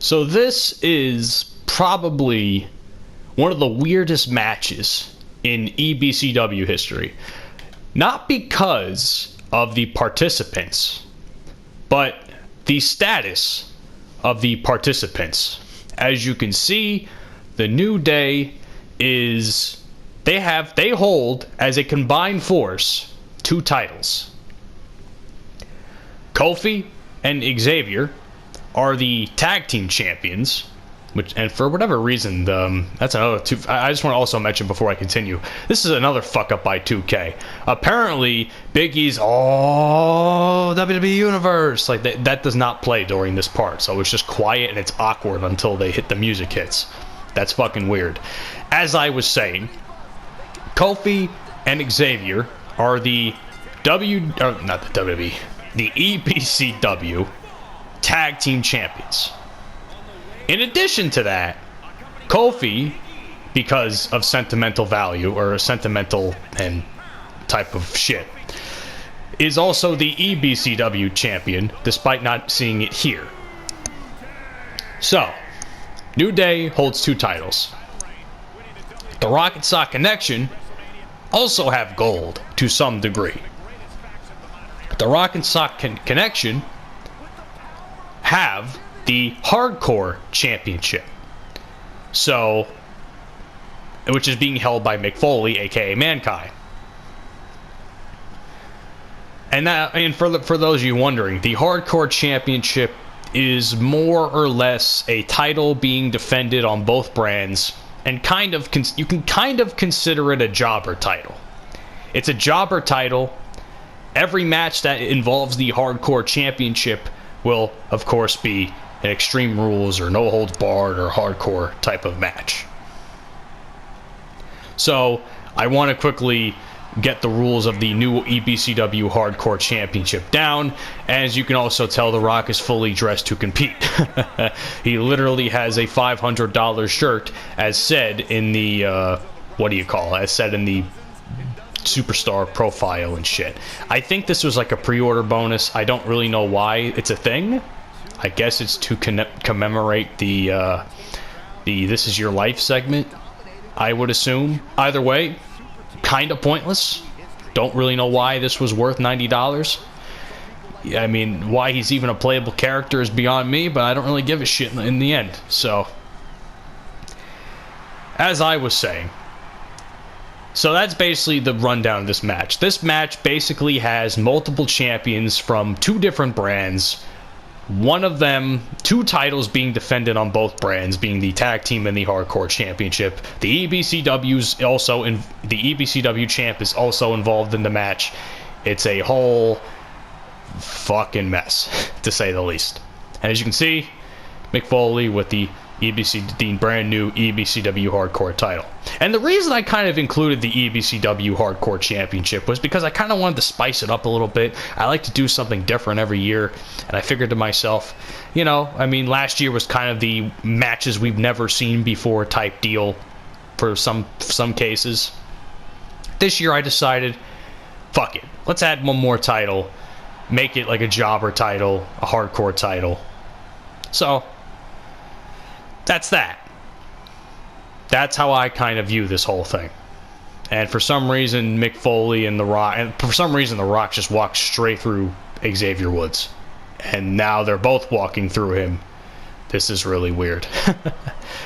So this is probably one of the weirdest matches in EBCW history. Not because of the participants, but the status of the participants. As you can see, the New Day is they hold as a combined force 2 titles. Kofi and Xavier are the tag team champions, and for whatever reason, that's another two. I just want to also mention before I continue, this is another fuck up by 2K. Apparently, Big E's WWE Universe, like that does not play during this part, so it's just quiet and it's awkward until the music hits. That's fucking weird. As I was saying, Kofi and Xavier are the the EBCW Tag Team Champions. In addition to that, Kofi, because of sentimental value or sentimental and type of shit, is also the EBCW champion, despite not seeing it here. So, New Day holds 2 titles. The Rock and Sock Connection also have gold to some degree. The Rock and Sock Connection have the Hardcore Championship, so, which is being held by Mick Foley, aka Mankind. And for those of you wondering, the Hardcore Championship is more or less a title being defended on both brands, and you can kind of consider it a jobber title. It's a jobber title. Every match that involves the Hardcore Championship will, of course, be an Extreme Rules or No Holds Barred or Hardcore type of match. So, I want to quickly get the rules of the new EBCW Hardcore Championship down. As you can also tell, The Rock is fully dressed to compete. He literally has a $500 shirt, as said in the, as said in the Superstar profile and shit. I think this was like a pre-order bonus. I don't really know why it's a thing. I guess it's to commemorate the This Is Your Life segment, I would assume. Either way, kind of pointless. Don't really know why this was worth $90. I mean, why he's even a playable character is beyond me, but I don't really give a shit in the end. So, as I was saying, so that's basically the rundown of this match. This match basically has multiple champions from 2 different brands. One of them, 2 titles being defended on both brands, being the Tag Team and the Hardcore Championship. The EBCW champ is also involved in the match. It's a whole fucking mess, to say the least. And as you can see, Mick Foley with the brand new EBCW Hardcore title. And the reason I kind of included the EBCW Hardcore Championship was because I kind of wanted to spice it up a little bit. I like to do something different every year, and I figured to myself, last year was kind of the matches we've never seen before type deal for some cases. This year I decided, fuck it, let's add one more title, make it like a jobber title, a hardcore title. So that's that. That's how I kind of view this whole thing. And for some reason, Mick Foley and The Rock just walked straight through Xavier Woods. And now they're both walking through him. This is really weird.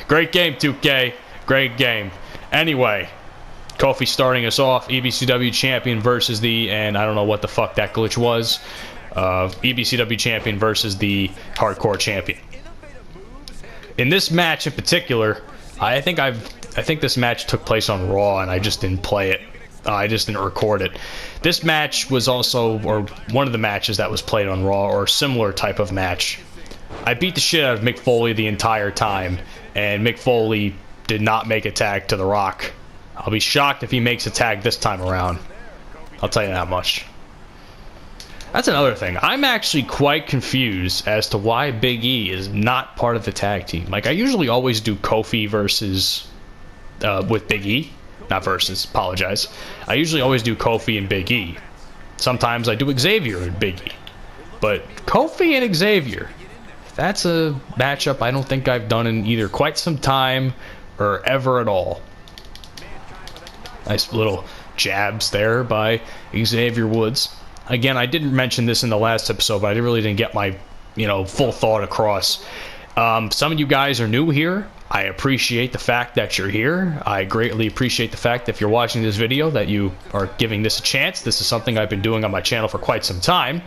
Great game, 2K. Great game. Anyway, Kofi starting us off. EBCW champion versus and I don't know what the fuck that glitch was. EBCW champion versus the hardcore champion. In this match in particular, I think this match took place on Raw and I just didn't play it. I just didn't record it. This match was also, or one of the matches that was played on Raw, or similar type of match. I beat the shit out of Mick Foley the entire time, and Mick Foley did not make a tag to The Rock. I'll be shocked if he makes a tag this time around. I'll tell you that much. That's another thing. I'm actually quite confused as to why Big E is not part of the tag team. Like, I usually always do Kofi versus with Big E. Not versus, apologize. I usually always do Kofi and Big E. Sometimes I do Xavier and Big E. But Kofi and Xavier, that's a matchup I don't think I've done in either quite some time or ever at all. Nice little jabs there by Xavier Woods. Again, I didn't mention this in the last episode, but I really didn't get my, full thought across. Some of you guys are new here. I appreciate the fact that you're here. I greatly appreciate the fact that if you're watching this video that you are giving this a chance. This is something I've been doing on my channel for quite some time.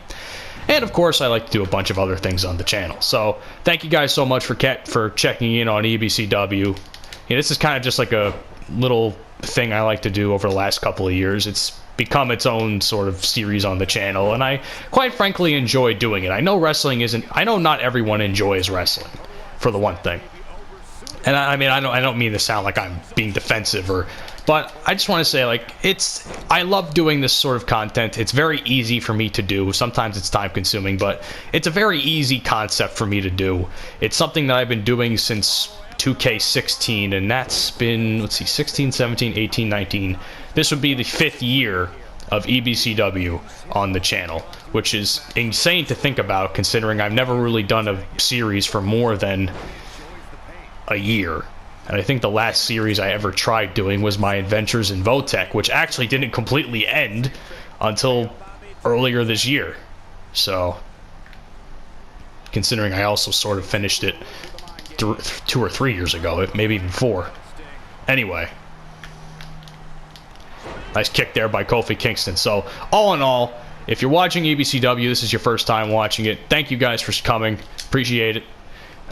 And of course, I like to do a bunch of other things on the channel. So thank you guys so much for checking in on EBCW. This is kind of just like a little thing I like to do over the last couple of years. It's become its own sort of series on the channel, and I quite frankly enjoy doing it. I know not everyone enjoys wrestling, for the one thing. And I don't mean to sound like I'm being defensive, but I just want to say, like, I love doing this sort of content. It's very easy for me to do. Sometimes it's time consuming, but it's a very easy concept for me to do. It's something that I've been doing since 2K16, and that's been, 16, 17, 18, 19. This would be the 5th year of EBCW on the channel, which is insane to think about, considering I've never really done a series for more than a year. And I think the last series I ever tried doing was my Adventures in Votech, which actually didn't completely end until earlier this year. So, considering I also sort of finished it 2 or 3 years ago, maybe even 4. Anyway, nice kick there by Kofi Kingston. So, all in all, if you're watching EBCW, this is your first time watching it, thank you guys for coming. Appreciate it.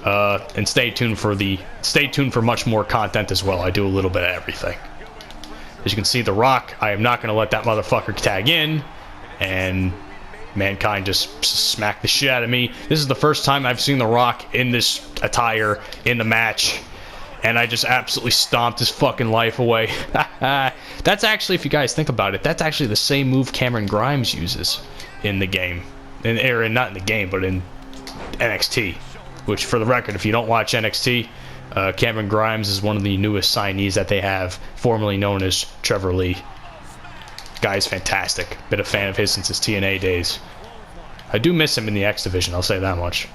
And stay tuned for much more content as well. I do a little bit of everything. As you can see, The Rock, I am not going to let that motherfucker tag in, and Mankind just smacked the shit out of me. This is the first time I've seen The Rock in this attire in the match, and I just absolutely stomped his fucking life away. That's actually, if you guys think about it, that's actually the same move Cameron Grimes uses in the game. Not in the game, but in NXT. Which, for the record, if you don't watch NXT, Cameron Grimes is one of the newest signees that they have, formerly known as Trevor Lee. Guy's fantastic. Been a fan of his since his TNA days. I do miss him in the X Division, I'll say that much.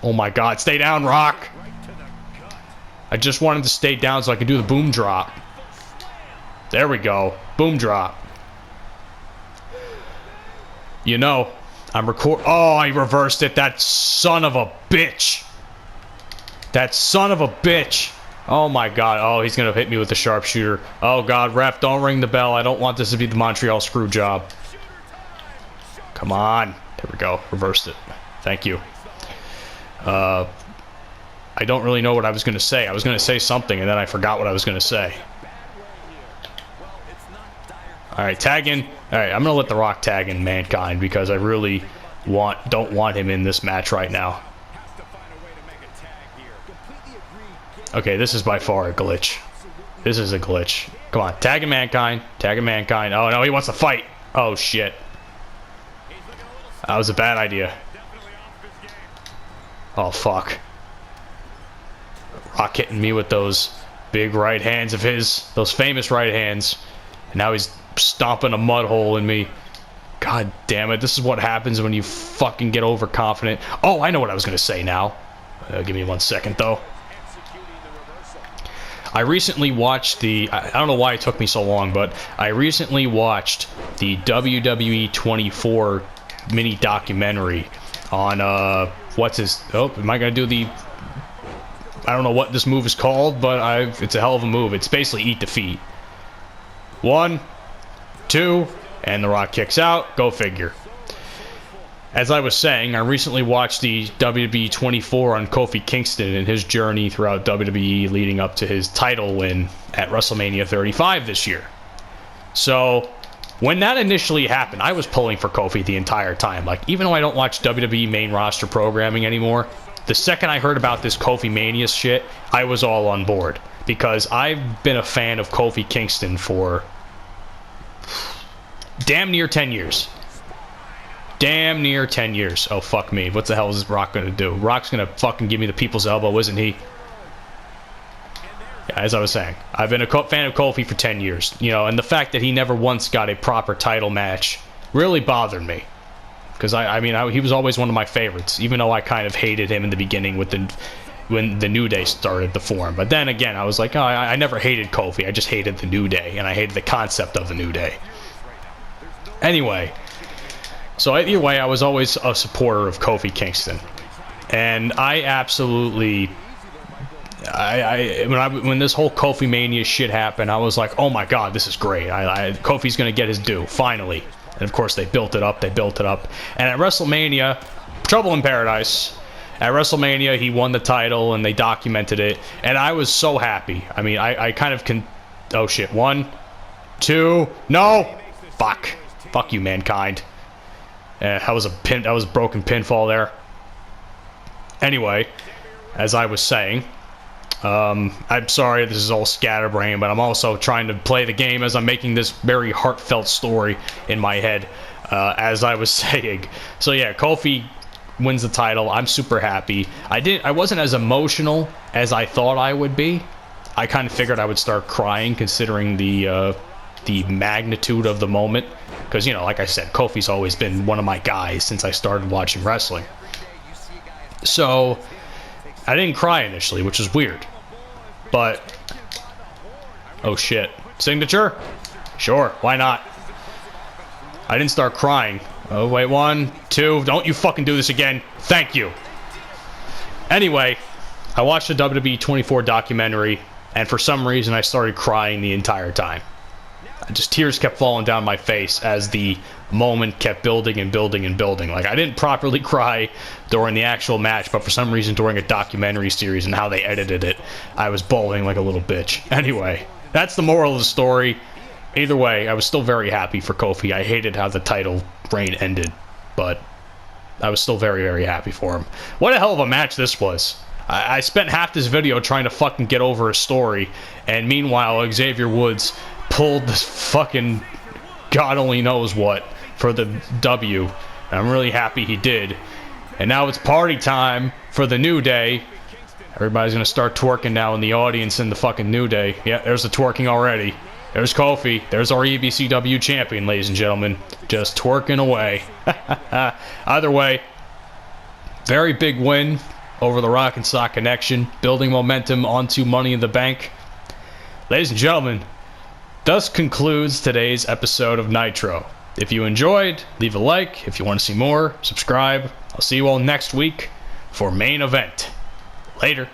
Oh my god, stay down, Rock! I just wanted to stay down so I could do the boom drop. There we go. Boom drop. Oh, he reversed it. That son of a bitch. That son of a bitch. Oh my god. Oh, he's going to hit me with the sharpshooter. Oh god, ref, don't ring the bell. I don't want this to be the Montreal screw job. Come on. There we go. Reversed it. Thank you. I don't really know what I was going to say. I was going to say something, and then I forgot what I was going to say. Alright, tag in. Alright, I'm going to let The Rock tag in Mankind because I really don't want him in this match right now. Okay, this is by far a glitch. This is a glitch. Come on, tag in Mankind. Tag in Mankind. Oh, no, he wants to fight. Oh, shit. That was a bad idea. Oh, fuck. Rock hitting me with those big right hands of his. Those famous right hands. And now he's stomping a mud hole in me. God damn it. This is what happens when you fucking get overconfident. Oh, I know what I was going to say now. Give me 1 second, though. I recently watched I don't know why it took me so long, but I recently watched the WWE 24 mini documentary on, Oh, am I going to do the... I don't know what this move is called, but it's a hell of a move. It's basically Eat Defeat. 1, 2, and The Rock kicks out. Go figure. As I was saying, I recently watched the WWE 24 on Kofi Kingston and his journey throughout WWE leading up to his title win at WrestleMania 35 this year. So, when that initially happened, I was pulling for Kofi the entire time. Like, even though I don't watch WWE main roster programming anymore, the second I heard about this Kofi Mania shit, I was all on board. Because I've been a fan of Kofi Kingston for damn near 10 years. Damn near 10 years. Oh, fuck me. What the hell is Rock going to do? Rock's going to fucking give me the people's elbow, isn't he? Yeah, as I was saying, I've been a fan of Kofi for 10 years. And the fact that he never once got a proper title match really bothered me. because he was always one of my favorites, even though I kind of hated him in the beginning when the New Day started to form. But then again, I was like, oh, I never hated Kofi. I just hated the New Day, and I hated the concept of the New Day. Anyway, so either way, I was always a supporter of Kofi Kingston, and I absolutely, when this whole Kofi Mania shit happened, I was like, oh my god, this is great. Kofi's gonna get his due finally. And of course, they built it up. And at WrestleMania, Trouble in Paradise. At WrestleMania, he won the title, and they documented it. And I was so happy. I mean, I kind of can. Oh shit! 1, 2, no! Fuck you, Mankind. That was a broken pinfall there. Anyway, as I was saying, I'm sorry this is all scatterbrained, but I'm also trying to play the game as I'm making this very heartfelt story in my head, as I was saying. So yeah, Kofi wins the title. I'm super happy. I wasn't as emotional as I thought I would be. I kind of figured I would start crying considering the magnitude of the moment, because, you know, like I said, Kofi's always been one of my guys since I started watching wrestling. So I didn't cry initially, which is weird. But oh shit. Signature? Sure, why not? I didn't start crying. Oh wait, 1, 2, don't you fucking do this again. Thank you. Anyway, I watched the WWE 24 documentary, and for some reason I started crying the entire time. Just tears kept falling down my face as the moment kept building and building and building. Like, I didn't properly cry during the actual match, but for some reason during a documentary series and how they edited it, I was bawling like a little bitch. Anyway, that's the moral of the story. Either way, I was still very happy for Kofi. I hated how the title reign ended, but I was still very, very happy for him. What a hell of a match this was. I spent half this video trying to fucking get over a story, and meanwhile Xavier Woods pulled this fucking God only knows what for the W. And I'm really happy he did. And now it's party time for the New Day. Everybody's gonna start twerking now in the audience in the fucking New Day. Yeah, there's the twerking already. There's Kofi. There's our EBCW champion, ladies and gentlemen. Just twerking away. Either way, very big win over the Rock and Sock Connection, building momentum onto Money in the Bank. Ladies and gentlemen, thus concludes today's episode of Nitro. If you enjoyed, leave a like. If you want to see more, subscribe. I'll see you all next week for Main Event. Later.